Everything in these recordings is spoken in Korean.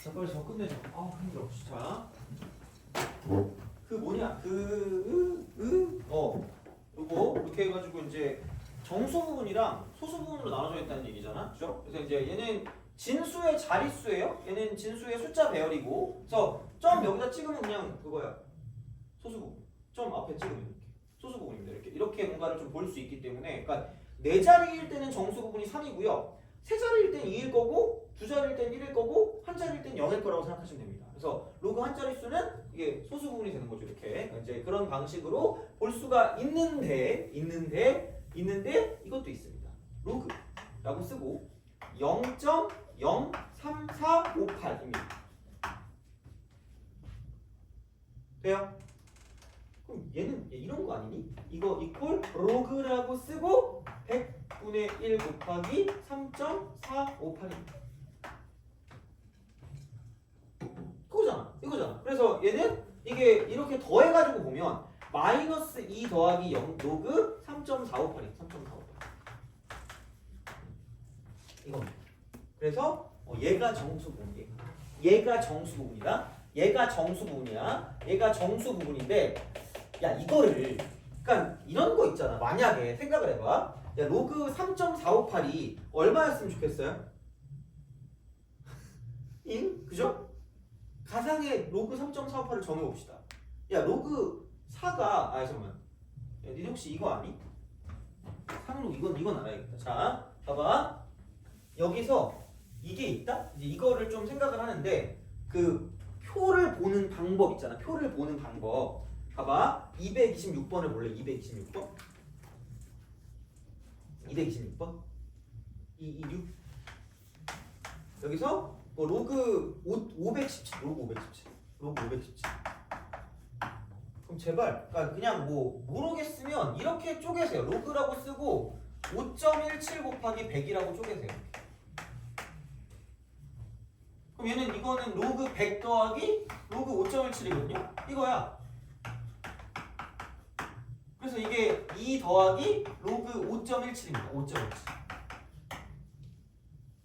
자, 빨리 저 끝내자. 아, 힘들어. 자, 그 뭐냐, 요거 이렇게 해가지고 이제 정수 부분이랑 소수 부분으로 나눠져 있다는 얘기잖아, 그죠? 그래서 이제 얘는 진수의 자릿수예요. 얘는 진수의 숫자 배열이고, 그래서 점 여기다 찍으면 그냥 그거야. 소수 부분. 점 앞에 찍으면 이렇게 소수 부분입니다. 이렇게 뭔가를 좀 볼 수 있기 때문에, 그러니까 네 자리일 때는 정수 부분이 3이고요. 세 자리일 땐 2일 거고, 두 자리일 땐 1일 거고, 한 자리일 땐 0일 거라고 생각하시면 됩니다. 그래서 로그 한 자릿수는 이게 소수 부분이 되는 거죠. 이렇게 이제 그런 방식으로 볼 수가 있는데 이것도 있습니다. 로그라고 쓰고 0.03458입니다. 돼요? 그럼 얘는 이런 거 아니니? 이거 이꼴 로그라고 쓰고 100분의 1 곱하기 3.458입니다. 이거잖아. 그래서 얘는 이게 이렇게 더해가지고 보면 마이너스 2 더하기 0 로그 3.458이에요. 3.458. 이겁니다. 그래서 얘가 정수 부분이에요. 얘가 정수 부분이다. 얘가 정수 부분이야. 얘가 정수 부분인데, 야 이거를, 그러니까 이런 거 있잖아. 만약에 생각을 해봐. 야 로그 3.458이 얼마였으면 좋겠어요? 그죠? 가상의 로그 3.458을 정해봅시다. 야 로그 4가 잠깐만. 야 니네 혹시 이거 아니? 상록 이건 알아야겠다. 자 봐봐. 여기서 이게 있다? 이제 이거를 좀 생각을 하는데, 그 표를 보는 방법 있잖아. 표를 보는 방법. 봐봐. 226번을 볼래? 226번? 226번? 226? 여기서 뭐 로그 517, 로그 517. 그럼 제발, 그러니까 그냥 뭐 모르겠으면 이렇게 쪼개세요. 로그라고 쓰고 5.17 곱하기 100이라고 쪼개세요. 그럼 얘는 이거는 로그 100 더하기 로그 5.17이거든요. 이거야. 그래서 이게 2 더하기 로그 5.17입니다. 5.17.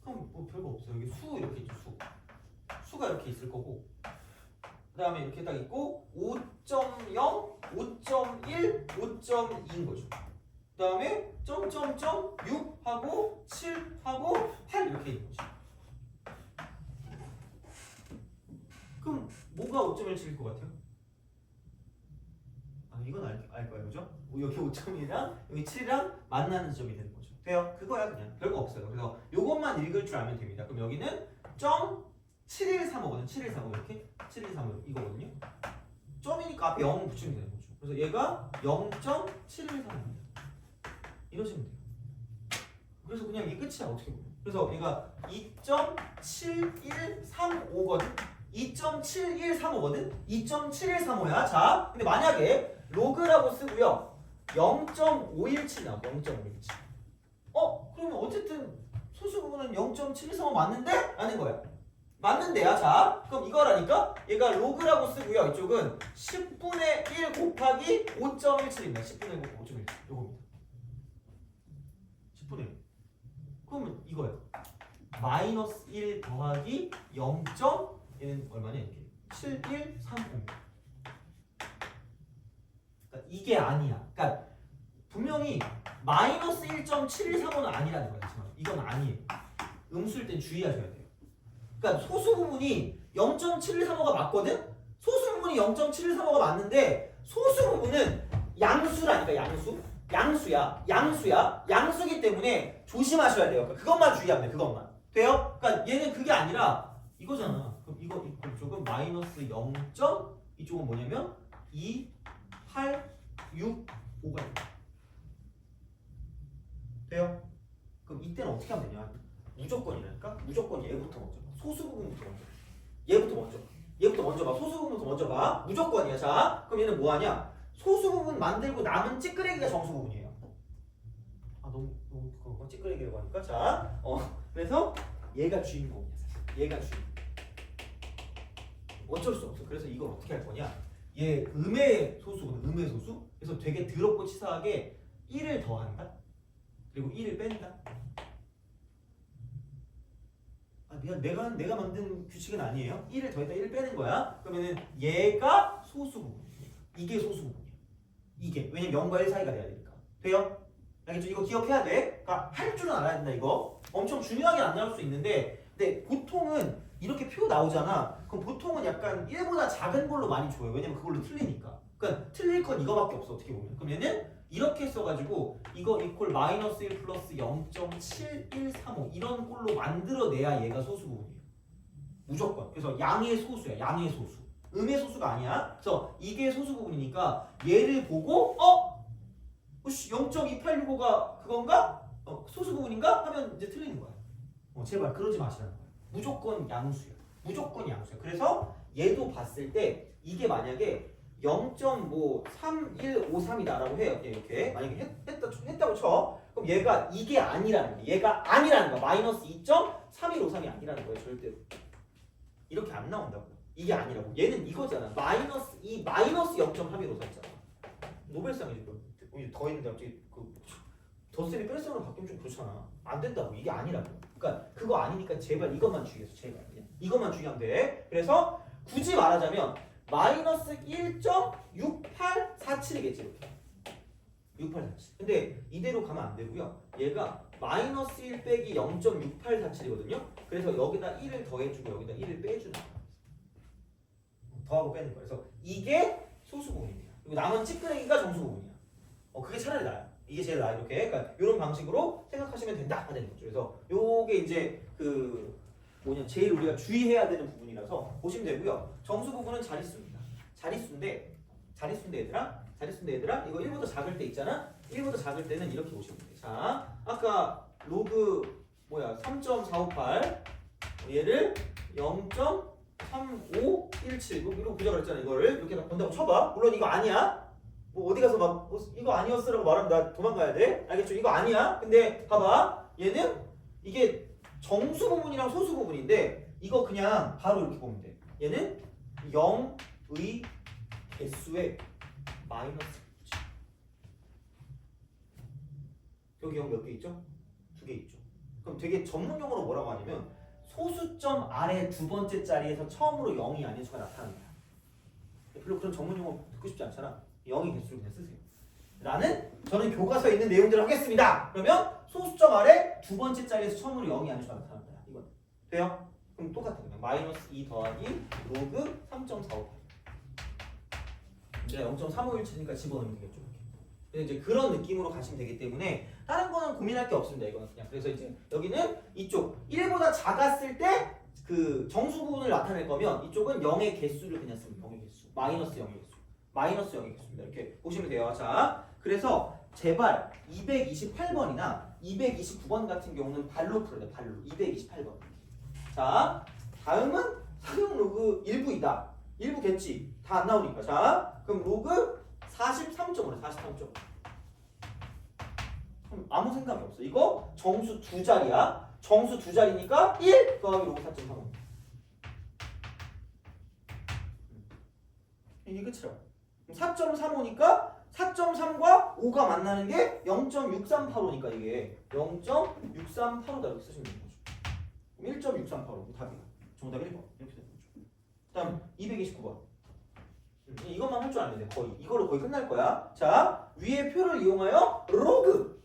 그럼 뭐 별거 없어요. 여기 수 이렇게 있죠. 수가 이렇게 있을 거고, 그 다음에 이렇게 딱 있고 5.0, 5.1, 5.2인 거죠. 그 다음에 점점점 6하고 7하고 8 이렇게 있는 거죠. 그럼 뭐가 5.17일 것 같아요? 이건 알 거예요, 그죠? 여기 5.1이랑 여기 7이랑 만나는 지점이 되는 거죠. 돼요? 그거야 그냥. 별거 없어요. 그래서 요것만 읽을 줄 알면 됩니다. 그럼 여기는 점 7135거든. 7135 이렇게 7135 이거거든요. 점이니까 앞에 0 붙이면 되는 거죠. 그래서 얘가 0.7135입니다. 이러시면 돼요. 그래서 그냥 이게 끝이야, 어떻게 보면. 그래서 얘가 2.7135거든. 2.7135거든. 2.7135야. 자, 근데 만약에 로그라고 쓰고요. 0.517 나와. 0.517. 그러면 어쨌든 소수 부분은 0.735 맞는데? 라는 거야. 맞는데야. 자, 그럼 이거라니까? 얘가 로그라고 쓰고요. 이쪽은 10분의 1 곱하기 5.17입니다. 10분의 1 곱하기 5.17. 요겁니다. 10분의 1. 그러면 이거야. 마이너스 1 더하기 0. 얘는 얼마냐? 이렇게 7135입니다. 그러니까 이게 아니야. 그러니까 분명히 마이너스 1.7135는 아니라는 거야. 지금. 이건 아니에요. 음수일 땐 주의하셔야 돼요. 그러니까 소수 부분이 0.7135가 맞거든? 소수 부분이 0.7135가 맞는데, 소수 부분은 양수라니까. 양수기 때문에 조심하셔야 돼요. 그러니까 그것만 주의하면 돼. 그것만. 돼요? 그러니까 얘는 그게 아니라 이거잖아. 그럼 이쪽은 마이너스 0. 이쪽은 뭐냐면 2, 8, 6, 5가 있다. 돼요? 그럼 이때는 어떻게 하면 되냐? 무조건이라니까? 무조건 얘부터 먼저 봐. 소수 부분부터 먼저 봐. 얘부터 먼저 봐. 소수 부분부터 먼저 봐. 무조건이야. 자, 그럼 얘는 뭐하냐? 소수 부분 만들고 남은 찌끄레기가 정수 부분이에요. 너무 그거 찌끄레기라고 하니까. 자, 그래서 얘가 주인공이야. 얘가 주인공. 어쩔 수 없어. 그래서 이걸 어떻게 할 거냐? 얘 음의 소수거든. 음의 소수. 그래서 되게 더럽고 치사하게 1을 더한다. 그리고 1을 뺀다. 미안, 내가 만든 규칙은 아니에요. 1을 더했다 1을 빼는 거야. 그러면은 얘가 소수 부분이에요. 이게 소수 부분이에요. 이게 왜냐면 0과 1 사이가 돼야 되니까. 돼요? 알겠죠? 이거 기억해야 돼. 그러니까 할 줄은 알아야 된다 이거. 엄청 중요하게 안 나올 수 있는데, 근데 보통은 이렇게 표 나오잖아. 그럼 보통은 약간 1보다 작은 걸로 많이 줘요. 왜냐면 그걸로 틀리니까. 그러니까 틀릴 건 이거밖에 없어 어떻게 보면. 그럼 얘는 이렇게 써가지고 이거 이퀄 마이너스 1 플러스 0.7135 이런 꼴로 만들어내야 얘가 소수 부분이에요. 무조건. 그래서 양의 소수야. 양의 소수. 음의 소수가 아니야. 그래서 이게 소수 부분이니까 얘를 보고 0.2865가 그건가? 소수 부분인가? 하면 이제 틀리는 거야. 제발 그러지 마시라는 거야. 무조건 양수야. 무조건 양수야. 그래서 얘도 봤을 때 이게 만약에 0.3153이다라고 해요. 이렇게 만약에 했다고 쳐. 그럼 얘가 이게 아니라는 거야. 얘가 아니라는 거야. 마이너스 2.3153이 아니라는 거예요. 절대로. 이렇게 안 나온다고. 이게 아니라고. 얘는 이거잖아. 마이너스 0.3153이잖아. 노벨상이지. 더 있는데 갑자기 덧셈이 뺄셈으로 바뀌면 좀 그렇잖아. 안 된다고. 이게 아니라고. 그러니까 그거 아니니까 제발 이것만 주의해서 제발 이것만 주의하면 돼. 그래서 굳이 말하자면 마이너스 1.6847이겠지 이렇게. 6847. 근데 이대로 가면 안 되고요. 얘가 마이너스 1 빼기 0.6847이거든요. 그래서 여기다 1을 더해주고 여기다 1을 빼주는 거야. 더하고 빼는 거야. 그래서 이게 소수 부분이에요. 그리고 남은 찌끄레기가 정수 부분이야. 그게 차라리 나아요. 이게 제일 나아. 이렇게. 그러니까 이런 방식으로 생각하시면 된다 되는 거죠. 그래서 요게 이제 제일 우리가 주의해야 되는 부분이라서 보시면 되고요. 정수 부분은 자릿수입니다. 자릿수인데 얘들아 이거 1보다 작을 때 있잖아. 1보다 작을 때는 이렇게 보시면 돼. 자, 아까 로그 3.458 얘를 0.3517 이렇게 보자 그랬잖아. 이거를 이렇게 본다고 쳐봐. 물론 이거 아니야. 어디 가서 막 이거 아니었어라고 말하면 나 도망가야 돼. 알겠죠? 이거 아니야. 근데 봐봐. 얘는 이게 정수 부분이랑 소수 부분인데 이거 그냥 바로 이렇게 보면 돼. 얘는 0의 개수의 마이너스. 여기 0 몇 개 있죠? 2개 있죠. 그럼 되게 전문용어로 뭐라고 하냐면 소수점 아래 두 번째 자리에서 처음으로 0이 아닌 수가 나타난다. 별로 그런 전문용어 듣고 싶지 않잖아. 0의 개수를 그냥 쓰세요. 저는 교과서에 있는 내용들을 하겠습니다. 그러면 소수점 아래 두 번째 자리에서 처음으로 0이 아닌 수가 나타난다. 이건 돼요? 그럼 똑같아. 그냥 마이너스 2 더하기 로그 3.45. 이제 0.3517이니까 집어넣으면 되겠죠. 이렇게. 이제 그런 느낌으로 가시면 되기 때문에 다른 거는 고민할 게 없습니다. 이거는 그냥. 그래서 이제 여기는 이쪽 1보다 작았을 때 그 정수 부분을 나타낼 거면 이쪽은 0의 개수를 그냥 쓰면 0의 개수. 마이너스 0의 개수. 마이너스 0의 개수입니다. 이렇게 보시면 돼요. 자, 그래서 제발 228번이나 229번 같은 경우는 발로 풀어야 돼. 발로. 228번. 자, 다음은 상용 로그 1부이다. 1부겠지. 다 안 나오니까. 자, 그럼 로그 43.5래. 43.5. 그럼 아무 생각이 없어. 이거 정수 두 자리야. 정수 두 자리니까 1 더하기 로그 4.35. 이게 끝이라고. 4.35니까 4.3과 5가 만나는 게 0.6385니까 이게 0.6385다 이렇게 쓰시면 되는 거죠. 그럼 1.6385 답이야. 정답 1번 이렇게 되는 거죠. 다음 229번. 이것만 할 줄 알면 돼. 거의 이걸로 거의 끝날 거야. 자, 위의 표를 이용하여 로그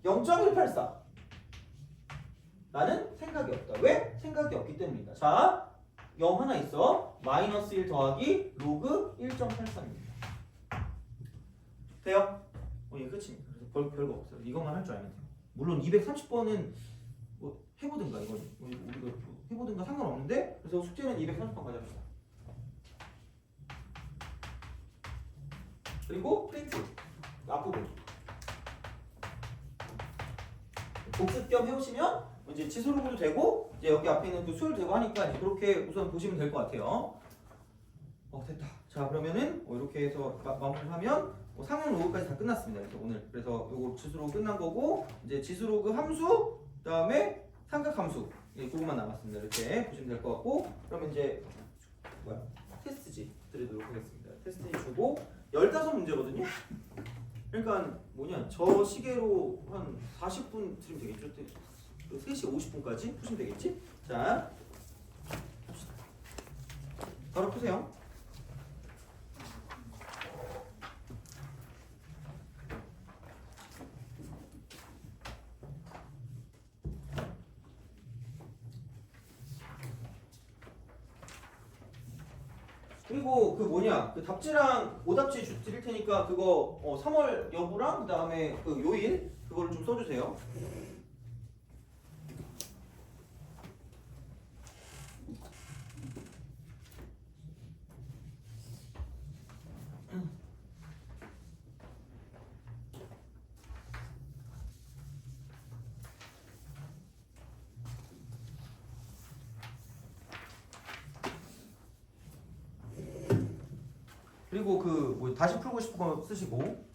0.184. 나는 생각이 없다. 왜? 생각이 없기 때문이다. 자, 0 하나 있어. 마이너스 1 더하기 로그 1.83입니다. 돼요? 이게 끝입니다. 그래서 별거 없어요. 이것만 할 줄 알면 돼요. 물론 230번은 뭐 해보든가 이거 우리가 해보든가 상관없는데 그래서 숙제는 230번 가져갑시다. 그리고 프린트 앞부분 복습 겸 해오시면 이제 지수로그도 되고 이제 여기 앞에 있는 그 수열 되고 하니까 이제 그렇게 우선 보시면 될 것 같아요. 됐다. 자, 그러면은 이렇게 해서 마무리를 하면 상용 로그까지 다 끝났습니다. 그래서 오늘 그래서 요거 지수로그 끝난 거고 이제 지수로그 함수 그다음에 삼각 함수 그것만 남았습니다. 이렇게 보시면 될 것 같고 그러면 이제 테스트지 드리도록 하겠습니다. 테스트지 주고 15문제거든요. 그러니까 저 시계로 한 40분 드리면 되겠죠? 3시 50분까지 푸시면 되겠지? 자, 바로 푸세요. 그리고 그 뭐냐 그 답지랑 오답지 드릴 테니까 그거 3월 여부랑 그 다음에 그 요일 그거를 좀 써주세요. 그리고 그 뭐 다시 풀고 싶은 거 쓰시고